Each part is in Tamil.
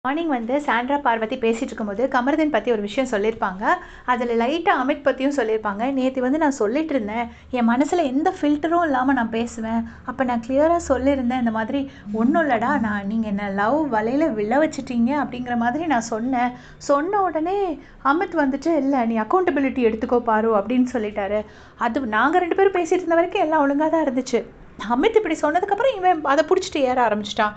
மார்னிங் வந்து சாண்ட்ரா பார்வதி பேசிகிட்டு இருக்கும்போது கமருதீன் பற்றி ஒரு விஷயம் சொல்லியிருப்பாங்க. அதில் லைட்டாக அமித் பற்றியும் சொல்லியிருப்பாங்க. நேற்று வந்து நான் சொல்லிட்டு இருந்தேன், என் மனசில் எந்த ஃபில்டரும் இல்லாமல் நான் பேசுவேன். அப்போ நான் கிளியராக சொல்லியிருந்தேன், இந்த மாதிரி ஒன்றும் இல்லைடா, நீங்கள் என்ன லவ் வலையில் விழ வச்சிட்டீங்க அப்படிங்கிற மாதிரி நான் சொன்ன உடனே அமித் வந்துட்டு, இல்லை நீ அக்கௌண்டபிலிட்டி எடுத்துக்கோ பாரு அப்படின்னு சொல்லிட்டாரு. அது நாங்கள் 2 பேரும் பேசிகிட்டு இருந்த வரைக்கும் எல்லாம் ஒழுங்காக தான் இருந்துச்சு. அமித் இப்படி சொன்னதுக்கப்புறம் இவன் அதை பிடிச்சிட்டு ஏற ஆரம்பிச்சிட்டான்.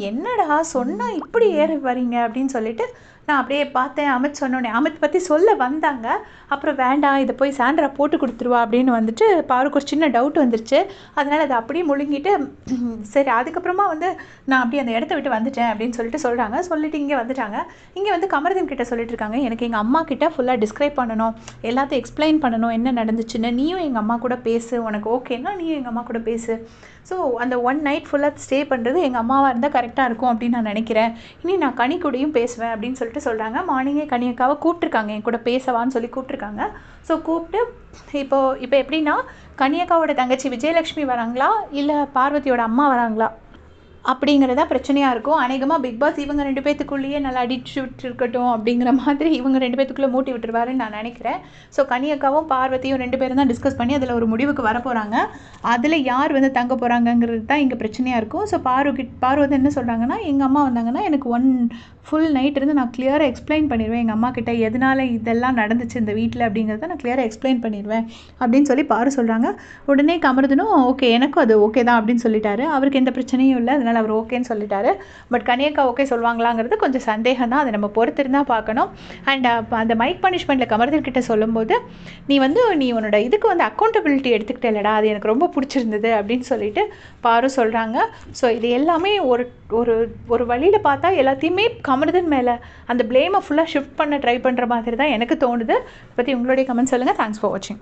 என்னடா சொன்னால் இப்படி ஏற வரீங்க அப்படின்னு சொல்லிட்டு நான் அப்படியே பார்த்தேன். அமித் சொன்னோடனே அமித் பற்றி சொல்ல வந்தாங்க. அப்புறம் வேண்டாம், இதை போய் சாண்ட்ரா போட்டு கொடுத்துருவா அப்படின்னு வந்துட்டு பாருக்கு ஒரு சின்ன டவுட் வந்துருச்சு. அதனால் அதை அப்படியே முழுங்கிட்டு சரி அதுக்கப்புறமா வந்து நான் அப்படியே அந்த இடத்த விட்டு வந்துட்டேன் அப்படின்னு சொல்லிட்டு சொல்லிட்டு இங்கே வந்துட்டாங்க. இங்கே வந்து கமருதீன் கிட்ட சொல்லிட்டு இருக்காங்க, எனக்கு எங்கள் அம்மா கிட்ட ஃபுல்லாக டிஸ்கிரைப் பண்ணணும், எல்லாத்தையும் எக்ஸ்பிளைன் பண்ணணும் என்ன நடந்துச்சுன்னு. நீயும் எங்கள் அம்மா கூட பேசு, உனக்கு ஓகேன்னா நீயும் எங்கள் அம்மா கூட பேசு. ஸோ அந்த 1 நைட் ஃபுல்லாக ஸ்டே பண்ணுறது எங்கள் அம்மாவாக இருந்தால் கரெக்டாக இருக்கும் அப்படின்னு நான் நினைக்கிறேன். இனி நான் கனி கூடயும் பேசுவேன் அப்படின்னு சொல்லிட்டு சொல்கிறாங்க. மார்னிங்கே கனி அக்காவை கூப்பிட்ருக்காங்க, என் கூட பேசவான்னு சொல்லி கூப்பிட்ருக்காங்க. ஸோ கூப்பிட்டு இப்போ எப்படின்னா, கனி அக்காவோட தங்கச்சி விஜயலட்சுமி வராங்களா இல்லை பார்வதியோட அம்மா வராங்களா அப்படிங்கிறதா பிரச்சனையாக இருக்கும். அநேகமாக பிக் பாஸ் இவங்க 2 பேத்துக்குள்ளேயே நல்லா அடிச்சு விட்டுருக்கட்டும் அப்படிங்கிற மாதிரி இவங்க 2 பேத்துக்குள்ளே மூட்டி விட்டுருவாருன்னு நான் நினைக்கிறேன். ஸோ கனி அக்காவும் பார்வதியும் 2 பேரும் தான் டிஸ்கஸ் பண்ணி அதில் ஒரு முடிவுக்கு வர போகிறாங்க. அதில் யார் வந்து தங்க போகிறாங்கங்கிறது தான் இங்கே பிரச்சனையாக இருக்கும். ஸோ பார்வதி என்ன சொல்கிறாங்கன்னா, எங்கள் அம்மா வந்தாங்கன்னா எனக்கு 1 ஃபுல் நைட் இருந்து நான் கிளியராக எக்ஸ்பிளைன் பண்ணிடுவேன் எங்கள் அம்மா கிட்ட எதனால் இதெல்லாம் நடந்துச்சு இந்த வீட்டில் அப்படிங்கிறத நான் கிளியராக எக்ஸ்பிளைன் பண்ணிடுவேன் அப்படின்னு சொல்லி பாரு சொல்கிறாங்க. உடனே கமருதனும் ஓகே எனக்கும் அது ஓகே தான் அப்படின்னு சொல்லிட்டாரு. அவருக்கு எந்த பிரச்சனையும் இல்லை, அதனால் அவர் ஓகேன்னு சொல்லிட்டாரு. பட் கனியக்கா ஓகே சொல்லுவாங்களாங்கிறது கொஞ்சம் சந்தேகம் தான், அதை நம்ம பொறுத்திருந்தால் பார்க்கணும். அண்ட் அந்த மைக் பனிஷ்மெண்ட்டில் கமருதன் கிட்ட சொல்லும்போது, நீ உன்னோட இதுக்கு வந்து அக்கௌண்டபிலிட்டி எடுத்துக்கிட்டேலடா, அது எனக்கு ரொம்ப பிடிச்சிருந்தது அப்படின்னு சொல்லிட்டு பாரு சொல்கிறாங்க. ஸோ இது எல்லாமே ஒரு வழியில் பார்த்தா எல்லாத்தையுமே கமருதன் மேலே அந்த ப்ளேமை ஃபுல்லாக ஷிஃப்ட் பண்ண ட்ரை பண்ணுற மாதிரி தான் எனக்கு தோணுது. பற்றி உங்களுடைய கமெண்ட் சொல்லுங்கள். தேங்க்ஸ் ஃபார் வாட்சிங்.